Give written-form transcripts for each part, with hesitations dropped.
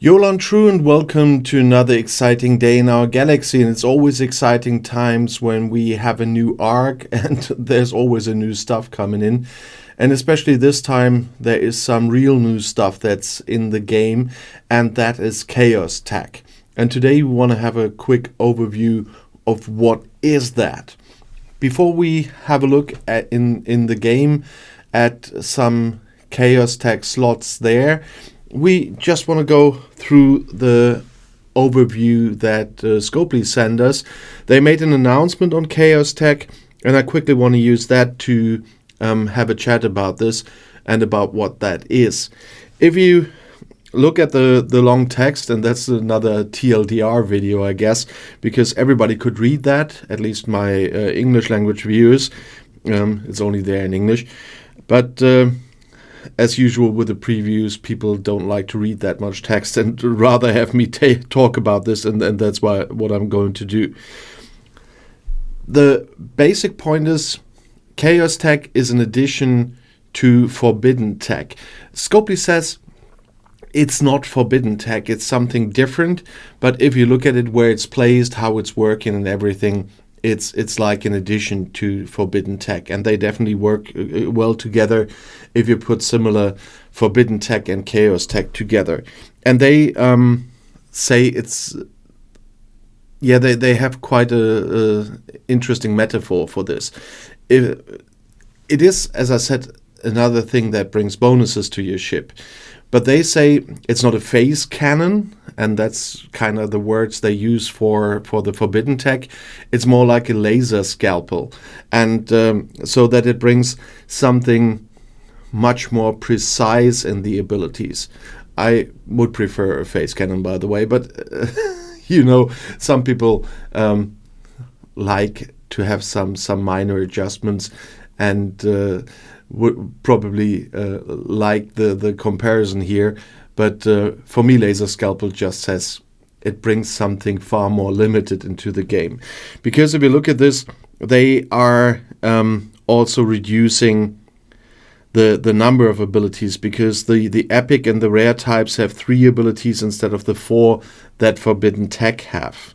Yolan True and welcome to another exciting day in our galaxy. And it's always exciting times when we have a new arc and there's always a new stuff coming in. And especially this time there is some real new stuff that's in the game, and that is Chaos Tech. And today we want to have a quick overview of what is that. Before we have a look at in the game at some Chaos Tech slots there, we just want to go through the overview that Scopely sent us. They made an announcement on Chaos Tech, and I quickly want to use that to have a chat about this and about what that is. If you look at the long text, and that's another TLDR video, I guess, because everybody could read that, at least my English language viewers. It's only there in English. But as usual with the previews, people don't like to read that much text and rather have me talk about this, and that's what I'm going to do. The basic point is Chaos Tech is an addition to Forbidden Tech. Scopely says it's not Forbidden Tech, it's something different, but if you look at it where it's placed, how it's working and everything, it's like an addition to Forbidden Tech, and they definitely work well together if you put similar Forbidden Tech and Chaos Tech together. And they say it's they have quite a interesting metaphor for this. It is, as I said, another thing that brings bonuses to your ship. But they say it's not a phase cannon, and that's kind of the words they use for the Forbidden Tech. It's more like a laser scalpel, and so that it brings something much more precise in the abilities. I would prefer a phase cannon, by the way, but some people like to have some minor adjustments, and would probably like the comparison here, but for me laser scalpel just says it brings something far more limited into the game, because if you look at this, they are also reducing the number of abilities, because the epic and the rare types have 3 abilities instead of the 4 that Forbidden Tech have.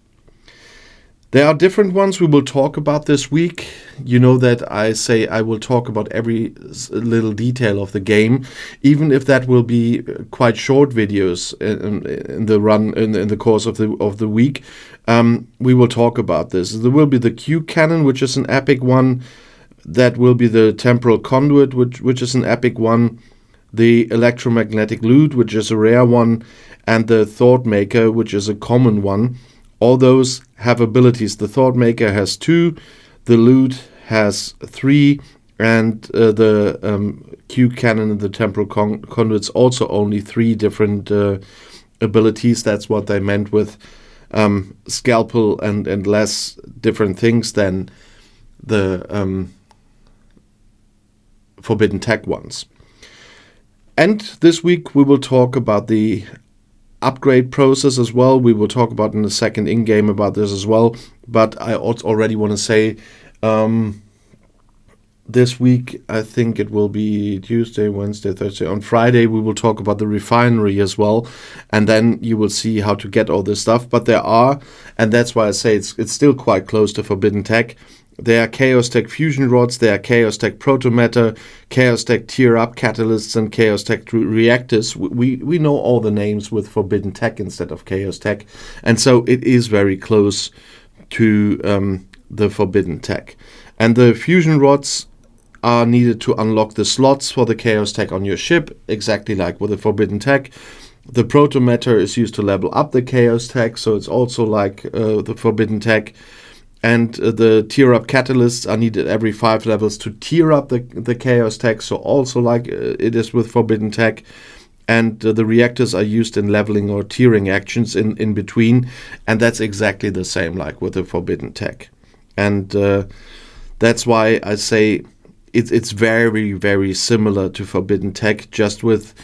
There are different ones we will talk about this week. You know that I say I will talk about every little detail of the game, even if that will be quite short videos in the course of the week. We will talk about this. There will be the Q cannon, which is an epic one. That will be the temporal conduit, which is an epic one. The electromagnetic lute, which is a rare one, and the thought maker, which is a common one. All those have abilities. The Thought Maker has 2, the Lute has 3, and the Q Cannon and the Temporal Conduits also only 3 different abilities. That's what they meant with Scalpel and less different things than the Forbidden Tech ones. And this week we will talk about the upgrade process as well. We will talk about in the second in-game about this as well, but I already want to say this week, I think it will be Tuesday, Wednesday, Thursday. On Friday we will talk about the refinery as well, and then you will see how to get all this stuff. But there are, and that's why I say it's still quite close to Forbidden Tech, there are Chaos Tech fusion rods, there are Chaos Tech protomatter, Chaos Tech tear-up catalysts, and Chaos Tech reactors. We know all the names with Forbidden Tech instead of Chaos Tech, and so it is very close to the Forbidden Tech. And the fusion rods are needed to unlock the slots for the Chaos Tech on your ship, exactly like with the Forbidden Tech. The protomatter is used to level up the Chaos Tech, so it's also like the Forbidden Tech. And the tear-up catalysts are needed every 5 levels to tear up the Chaos Tech, so also like it is with Forbidden Tech. And the reactors are used in leveling or tearing actions in between, and that's exactly the same like with the Forbidden Tech. And that's why I say it's very, very similar to Forbidden Tech, just with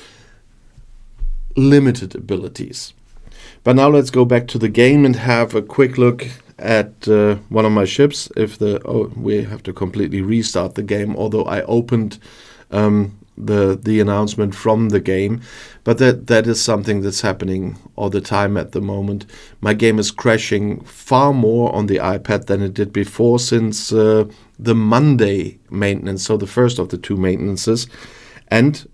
limited abilities. But now let's go back to the game and have a quick look at one of my ships. We have to completely restart the game, although I opened the announcement from the game, but that is something that's happening all the time at the moment. My game is crashing far more on the iPad than it did before, since the Monday maintenance, so the first of the two maintenances, and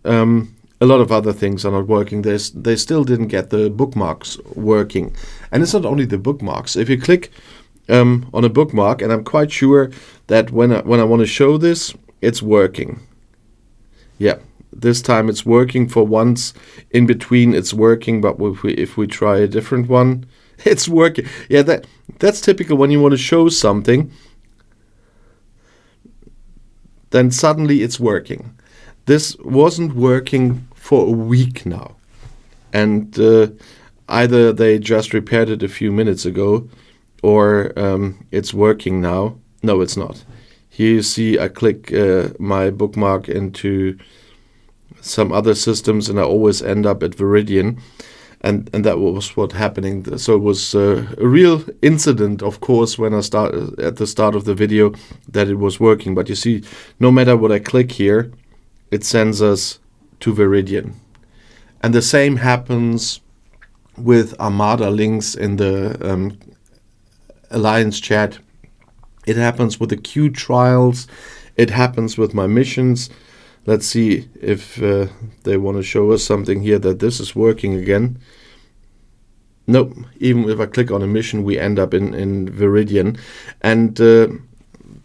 a lot of other things are not working. They still didn't get the bookmarks working, and it's not only the bookmarks. If you click on a bookmark, and I'm quite sure that when I want to show this, it's working. Yeah, this time it's working for once. In between it's working, but if we try a different one, it's working. Yeah, that's typical when you want to show something, then suddenly it's working. This wasn't working for a week now, and either they just repaired it a few minutes ago, or it's working now. No, it's not. Here you see I click my bookmark into some other systems, and I always end up at Viridian, and that was what happening. So it was a real incident, of course, when I start at the start of the video, that it was working. But you see, no matter what I click here, it sends us to Viridian. And the same happens with Armada links in the Alliance chat. It happens with the queue trials. It happens with my missions. Let's see if they want to show us something here that this is working again. Nope. Even if I click on a mission, we end up in Viridian. And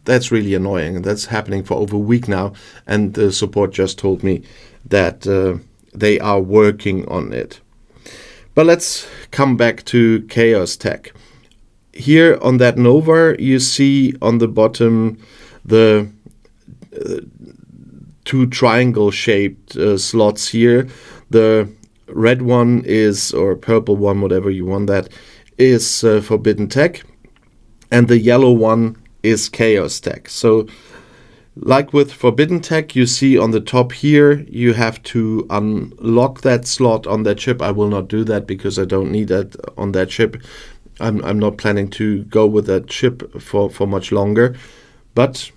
that's really annoying. And that's happening for over a week now. And the support just told me that they are working on it. But let's come back to Chaos Tech. Here on that Nova, you see on the bottom the two triangle-shaped slots here. The red one is, or purple one, whatever you want, that is Forbidden Tech, and the yellow one is Chaos Tech. So, like with Forbidden Tech, you see on the top here, you have to unlock that slot on that chip. I will not do that because I don't need that on that chip. I'm not planning to go with that chip for much longer. But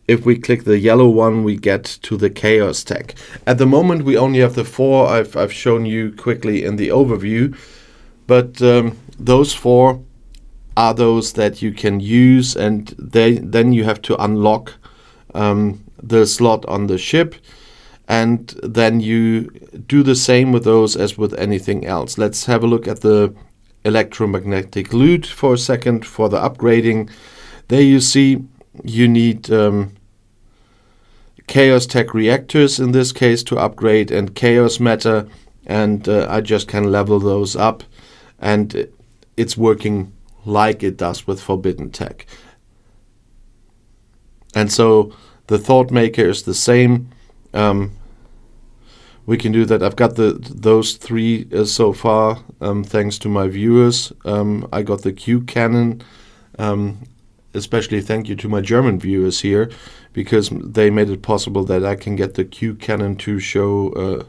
if we click the yellow one, we get to the Chaos Tech. At the moment, we only have the 4 I've shown you quickly in the overview. But those 4 are those that you can use, and then you have to unlock the slot on the ship. And then you do the same with those as with anything else. Let's have a look at the electromagnetic loot for a second for the upgrading. There you see you need Chaos Tech reactors in this case to upgrade, and Chaos Matter, and I just can level those up, and it's working like it does with Forbidden Tech. And so the Thought Maker is the same. We can do that. I've got those 3 so far, thanks to my viewers. I got the Q Cannon. Especially thank you to my German viewers here, because they made it possible that I can get the Q Cannon to show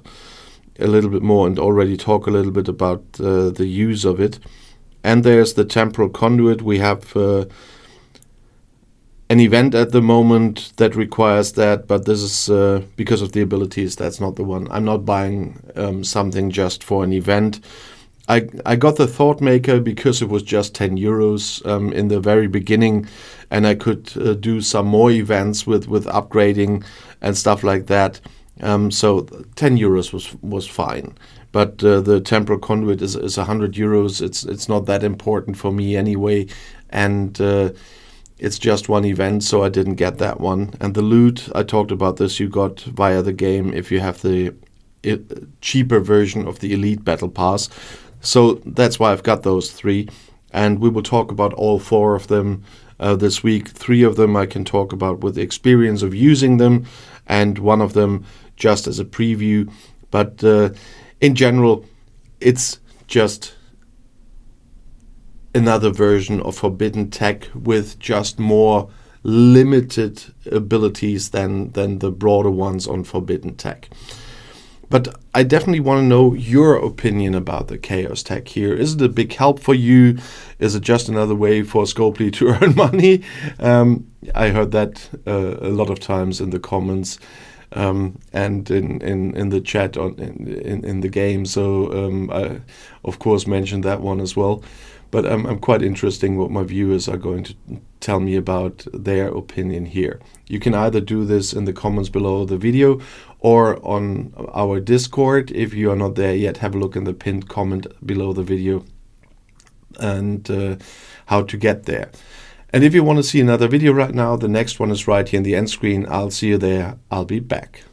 a little bit more and already talk a little bit about the use of it. And there's the Temporal Conduit. We have an event at the moment that requires that, but this is because of the abilities, that's not the one. I'm not buying something just for an event. I got the Thought Maker because it was just 10 euros in the very beginning, and I could do some more events with upgrading and stuff like that. So 10 euros was fine. But the Temporal Conduit is 100 euros. It's not that important for me anyway, and it's just one event, so I didn't get that one. And the loot, I talked about this, you got via the game if you have the cheaper version of the Elite Battle Pass. So that's why I've got those 3, and we will talk about all 4 of them this week. 3 of them I can talk about with the experience of using them, and 1 of them just as a preview. But in general, it's just another version of Forbidden Tech with just more limited abilities than the broader ones on Forbidden Tech. But I definitely want to know your opinion about the Chaos Tech here. Is it a big help for you? Is it just another way for Scopely to earn money? I heard that a lot of times in the comments. and in the chat in the game. So I of course mentioned that one as well. But I'm quite interesting what my viewers are going to tell me about their opinion here. You can either do this in the comments below the video or on our Discord. If you are not there yet, have a look in the pinned comment below the video and how to get there. And if you want to see another video right now, the next one is right here in the end screen. I'll see you there. I'll be back.